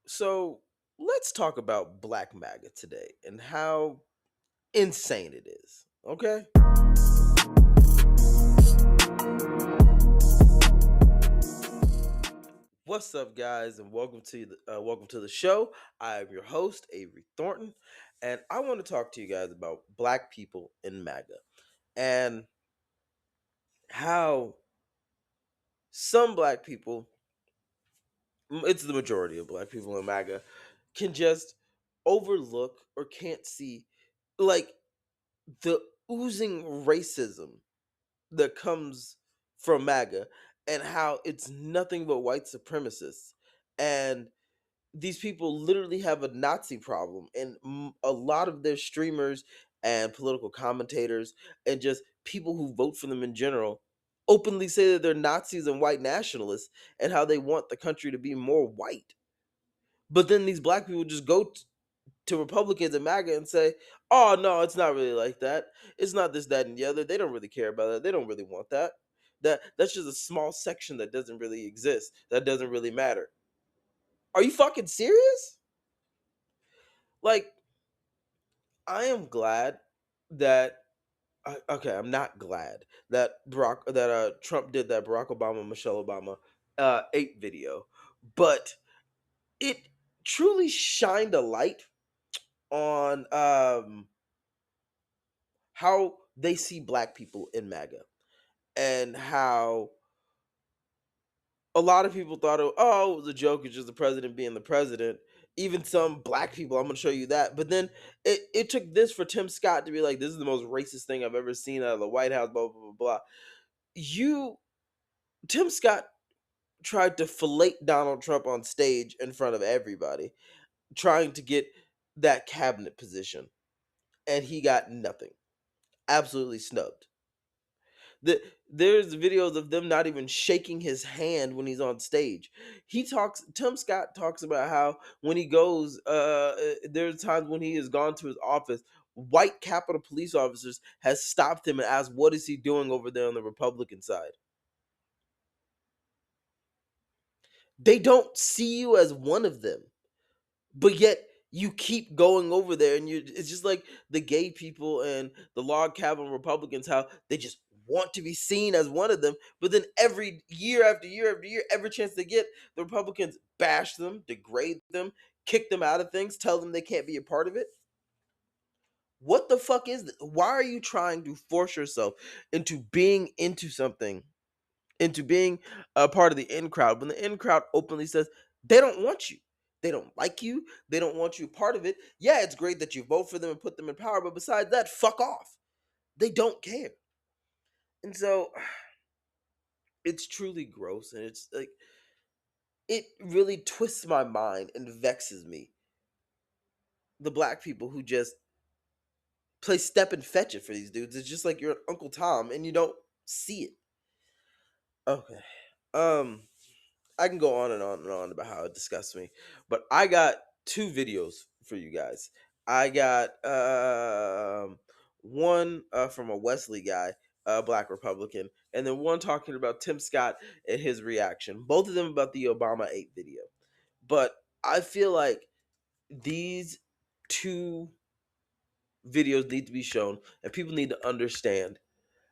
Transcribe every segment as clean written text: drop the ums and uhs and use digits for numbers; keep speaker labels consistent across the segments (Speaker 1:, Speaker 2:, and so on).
Speaker 1: So let's talk about Black MAGA today and how insane it is. Okay. What's up, guys, and welcome to the show. I am your host, Avery Thornton, and I want to talk to you guys about Black people in MAGA and how some Black people, it's the majority of Black people in MAGA, can just overlook or can't see, like, the oozing racism that comes from MAGA and how it's nothing but white supremacists. And these people literally have a Nazi problem. And a lot of their streamers and political commentators and just people who vote for them in general openly say that they're Nazis and white nationalists and how they want the country to be more white. But then these black people just go to Republicans and MAGA and say, "Oh no, it's not really like that. It's not this, that, and the other. They don't really care about that. They don't really want that. That's just a small section that doesn't really exist. That doesn't really matter." Are you fucking serious? Like, I am glad that. Okay, I'm not glad that Trump did that Barack Obama Michelle Obama ape video, but it truly shined a light on how they see black people in MAGA and how a lot of people thought, oh, it was a joke. It's just the president being the president. Even some black people, I'm going to show you that. But then it took this for Tim Scott to be like, this is the most racist thing I've ever seen out of the White House, blah, blah, blah, blah. Tim Scott tried to fillet Donald Trump on stage in front of everybody, trying to get that cabinet position. And he got nothing. Absolutely snubbed. There's videos of them not even shaking his hand when he's on stage. Tim Scott talks about how when he goes, there's times when he has gone to his office, white Capitol police officers has stopped him and asked, what is he doing over there on the Republican side? They don't see you as one of them, but yet you keep going over there, and it's just like the gay people and the log cabin Republicans, how they just want to be seen as one of them, but then every year after year after year, every chance they get, the Republicans bash them, degrade them, kick them out of things, tell them they can't be a part of it. What the fuck is this? Why are you trying to force yourself into being into something, into being a part of the in crowd, when the in crowd openly says they don't want you? They don't like you. They don't want you part of it. Yeah, it's great that you vote for them and put them in power, but besides that, fuck off. They don't care. And so it's truly gross. And it's like, it really twists my mind and vexes me. The black people who just play step and fetch it for these dudes. It's just like you're Uncle Tom and you don't see it. Okay. Um, I can go on and on and on about how it disgusts me, but I got two videos for you guys. I got one from a Wesley guy, a black Republican, and then one talking about Tim Scott and his reaction. Both of them about the Obama 8 video. But I feel like these two videos need to be shown, and people need to understand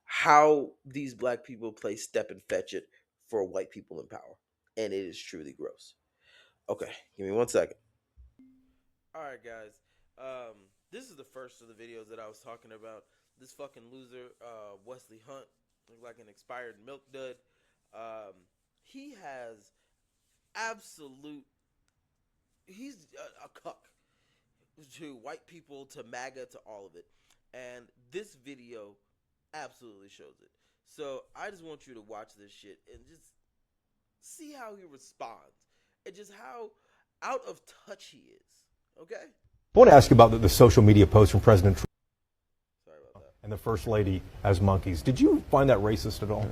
Speaker 1: how these black people play step and fetch it for white people in power. And it is truly gross. Okay, give me 1 second. All right, guys. This is the first of the videos that I was talking about. This fucking loser, Wesley Hunt, looked like an expired milk dud. He has absolute. He's a cuck to white people, to MAGA, to all of it. And this video absolutely shows it. So I just want you to watch this shit and just see how he responds and just how out of touch he is. Okay?
Speaker 2: I want to ask you about the social media post from President
Speaker 1: Sorry about that.
Speaker 2: and the First Lady as monkeys. Did you find that racist at all?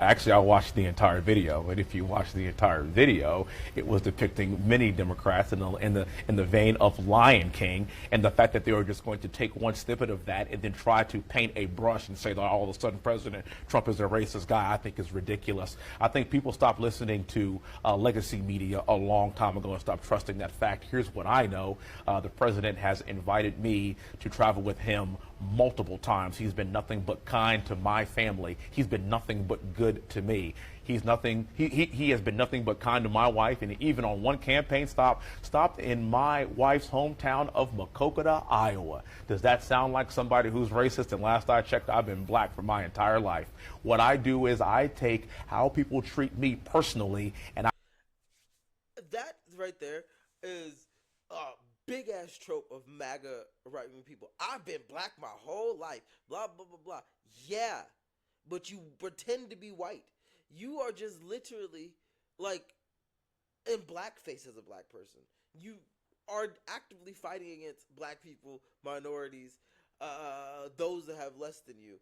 Speaker 3: Actually, I watched the entire video, and if you watch the entire video, it was depicting many Democrats in the vein of Lion King, and the fact that they were just going to take one snippet of that and then try to paint a brush and say that all of a sudden President Trump is a racist guy, I think is ridiculous. I think people stopped listening to legacy media a long time ago and stopped trusting that fact. Here's what I know: the president has invited me to travel with him multiple times. He's been nothing but kind to my family. He's been nothing but good to me. He has been nothing but kind to my wife, and even on one campaign stopped in my wife's hometown of Maquoketa, Iowa. Does that sound like somebody who's racist? And last I checked, I've been black for my entire life. What I do is I take how people treat me personally, and
Speaker 1: that right there is a big ass trope of MAGA right wing people. I've been black my whole life. Blah blah blah blah. Yeah, but you pretend to be white. You are just literally like in blackface as a black person. You are actively fighting against black people, minorities, those that have less than you,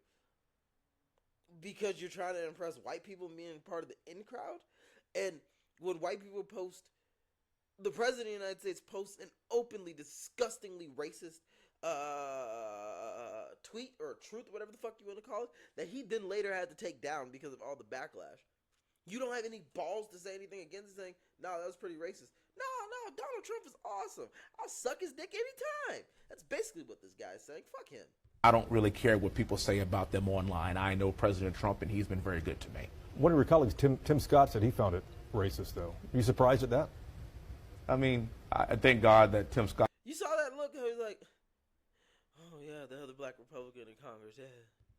Speaker 1: because you're trying to impress white people being part of the in crowd. And when white people post, the president of the United States posts an openly, disgustingly racist tweet or truth, whatever the fuck you want to call it, that he then later had to take down because of all the backlash. You don't have any balls to say anything against it, saying, no, that was pretty racist. No, Donald Trump is awesome. I'll suck his dick anytime. That's basically what this guy is saying. Fuck him.
Speaker 3: I don't really care what people say about them online. I know President Trump, and he's been very good to me.
Speaker 2: One of your colleagues, Tim Scott, said he found it racist, though. Are you surprised at that?
Speaker 3: I mean, I thank God that Tim Scott.
Speaker 1: You saw that look? He was like, oh, yeah, the other black Republican in Congress, yeah.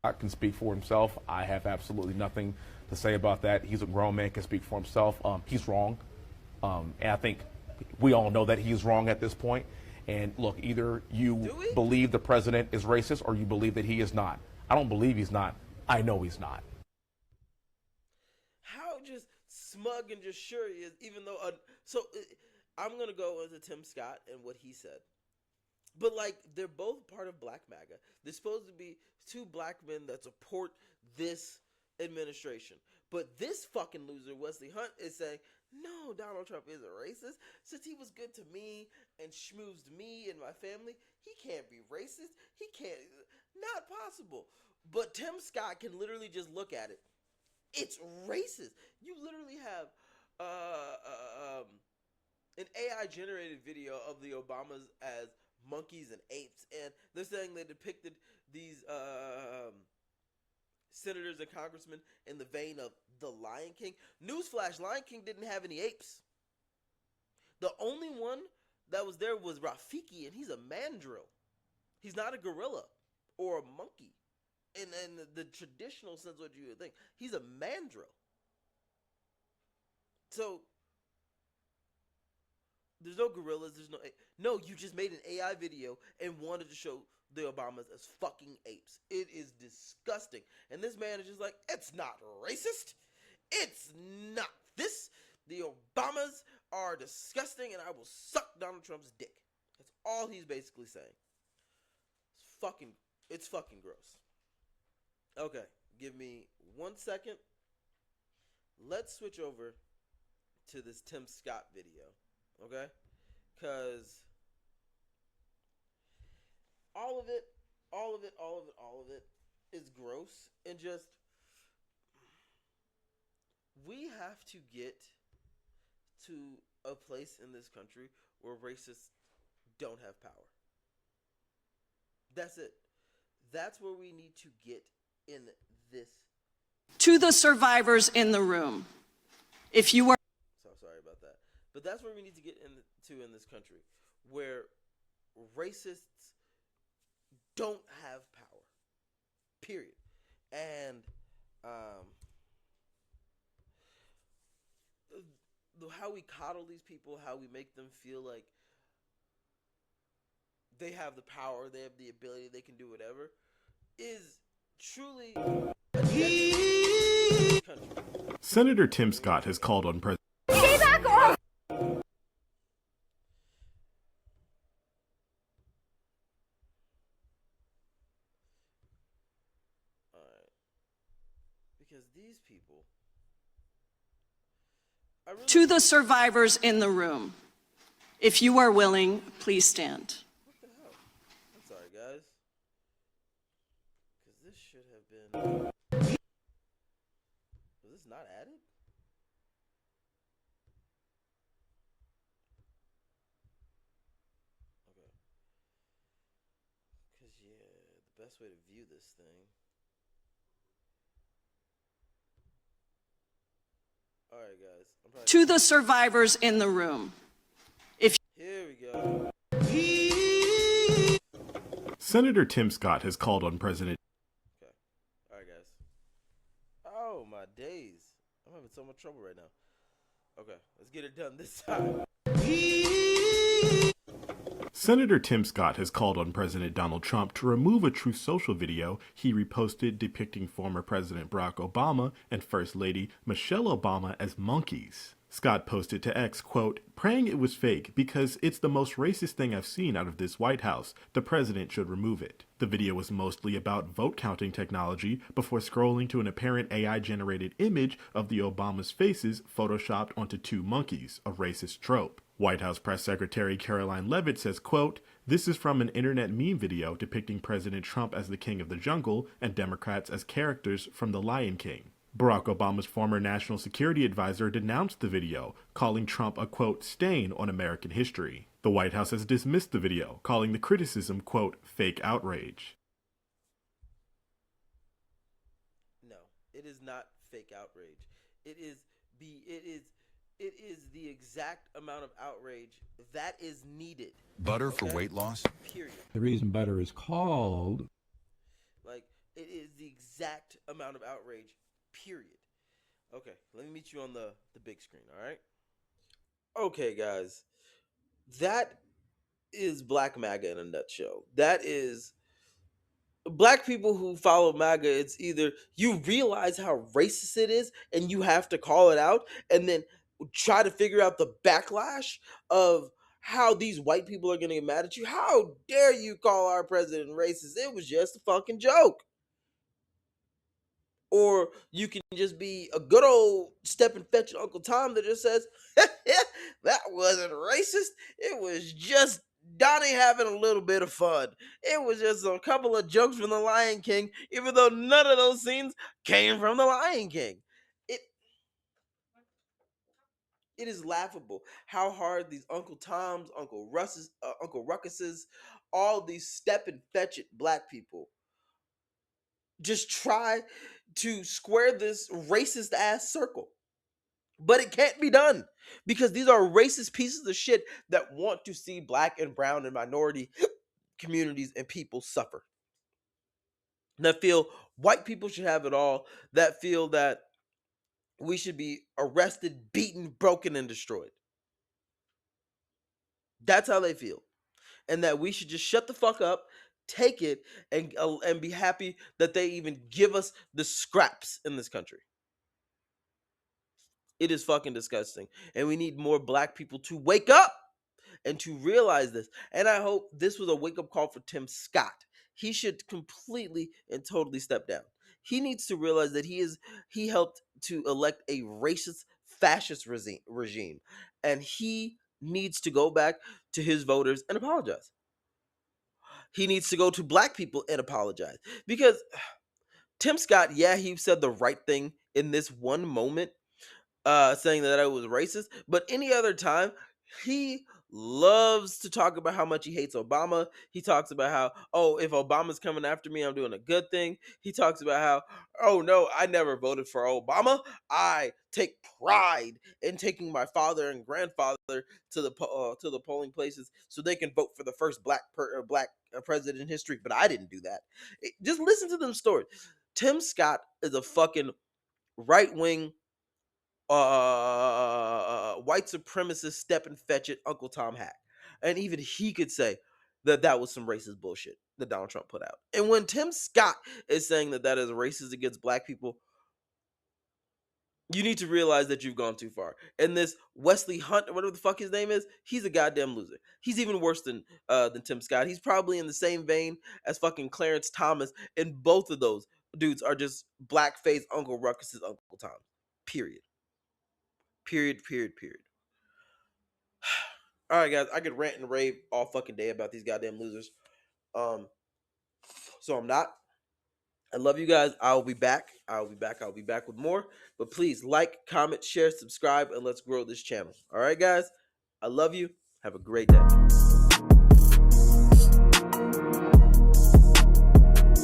Speaker 3: I can speak for himself. I have absolutely nothing to say about that. He's a grown man, can speak for himself. He's wrong. And I think we all know that he's wrong at this point. And look, either you believe the president is racist or you believe that he is not. I don't believe he's not. I know he's not.
Speaker 1: How just smug and just sure he is, even though... I'm going to go into Tim Scott and what he said. But, like, they're both part of Black MAGA. They're supposed to be two black men that support this administration. But this fucking loser, Wesley Hunt, is saying, no, Donald Trump isn't racist. Since he was good to me and schmoozed me and my family, he can't be racist. He can't. Not possible. But Tim Scott can literally just look at it. It's racist. You literally have an AI-generated video of the Obamas as monkeys and apes, and they're saying they depicted these senators and congressmen in the vein of the Lion King. Newsflash, Lion King didn't have any apes. The only one that was there was Rafiki, and he's a mandrill. He's not a gorilla or a monkey in the traditional sense what you would think. He's a mandrill. So there's no gorillas, no, you just made an AI video and wanted to show the Obamas as fucking apes. It is disgusting. And this man is just like, it's not racist. It's not this. The Obamas are disgusting and I will suck Donald Trump's dick. That's all he's basically saying. It's fucking gross. Okay, give me 1 second. Let's switch over to this Tim Scott video. Okay? Because all of it is gross, and just, we have to get to a place in this country where racists don't have power. That's it. That's where we need to get in this.
Speaker 4: To the survivors in the room, if you are...
Speaker 1: So sorry about that. But that's where we need to get into in this country, where racists don't have power. Period. And how we coddle these people, how we make them feel like they have the power, they have the ability, they can do whatever, is truly a country.
Speaker 5: Senator Tim Scott has called on President.
Speaker 1: Alright. Because these people
Speaker 4: To the survivors in the room, if you are willing, please stand.
Speaker 1: What the hell? I'm sorry, guys. Because this should have been. Was this not added? Okay. Because, yeah, the best way to view this thing. Alright, guys.
Speaker 4: To the survivors in the room.
Speaker 1: Here we go.
Speaker 5: Senator Tim Scott has called on President.
Speaker 1: Okay. Alright, guys. Oh, my days. I'm having so much trouble right now. Okay, let's get it done this time.
Speaker 5: Senator Tim Scott has called on President Donald Trump to remove a Truth Social video he reposted depicting former President Barack Obama and First Lady Michelle Obama as monkeys. Scott posted to X, quote, "Praying it was fake because it's the most racist thing I've seen out of this White House. The president should remove it." The video was mostly about vote counting technology before scrolling to an apparent AI-generated image of the Obama's faces photoshopped onto two monkeys, a racist trope. White House Press Secretary Caroline Leavitt says, quote, "This is from an internet meme video depicting President Trump as the king of the jungle and Democrats as characters from The Lion King." Barack Obama's former national security advisor denounced the video, calling Trump a, quote, "stain on American history." The White House has dismissed the video, calling the criticism, quote, "fake outrage."
Speaker 1: No, it is not fake outrage. It is the exact amount of outrage that is needed.
Speaker 6: Butter for weight loss?
Speaker 1: Period.
Speaker 7: The reason butter is called.
Speaker 1: Like, it is the exact amount of outrage. Period. Okay, let me meet you on the big screen, alright? Okay, guys. That is Black MAGA in a nutshell. That is black people who follow MAGA. It's either you realize how racist it is and you have to call it out and then try to figure out the backlash of how these white people are going to get mad at you. How dare you call our president racist? It was just a fucking joke. Or you can just be a good old step and fetch Uncle Tom that just says, that wasn't racist. It was just Donnie having a little bit of fun. It was just a couple of jokes from The Lion King, even though none of those scenes came from The Lion King. It is laughable how hard these Uncle Toms, Uncle Ruckuses, all these step and fetch it black people just try to square this racist ass circle. But it can't be done because these are racist pieces of shit that want to see black and brown and minority communities and people suffer. That feel white people should have it all, that feel that we should be arrested, beaten, broken, and destroyed. That's how they feel. And that we should just shut the fuck up, take it, and be happy that they even give us the scraps in this country. It is fucking disgusting. And we need more black people to wake up and to realize this. And I hope this was a wake-up call for Tim Scott. He should completely and totally step down. He needs to realize that he helped to elect a racist, fascist regime. And he needs to go back to his voters and apologize. He needs to go to black people and apologize. Because Tim Scott, yeah, he said the right thing in this one moment, saying that I was racist, but any other time, he loves to talk about how much he hates Obama. He talks about how, oh, if Obama's coming after me, I'm doing a good thing. He talks about how, oh no, I never voted for Obama. I take pride in taking my father and grandfather to the polling places so they can vote for the first black president in history, but I didn't do that. Just listen to them stories. Tim Scott is a fucking right-wing white supremacist step and fetch it Uncle Tom hack. And even he could say that that was some racist bullshit that Donald Trump put out. And when Tim Scott is saying that that is racist against black people, you need to realize that you've gone too far. And this Wesley Hunt, or whatever the fuck his name is, he's a goddamn loser. He's even worse than Tim Scott. He's probably in the same vein as fucking Clarence Thomas, and both of those dudes are just blackface Uncle Ruckus's Uncle Tom. Period. Period. Period. Period. All right, guys. I could rant and rave all fucking day about these goddamn losers. So I'm not. I love you guys. I'll be back. I'll be back. I'll be back with more. But please like, comment, share, subscribe, and let's grow this channel. All right, guys. I love you. Have a great day.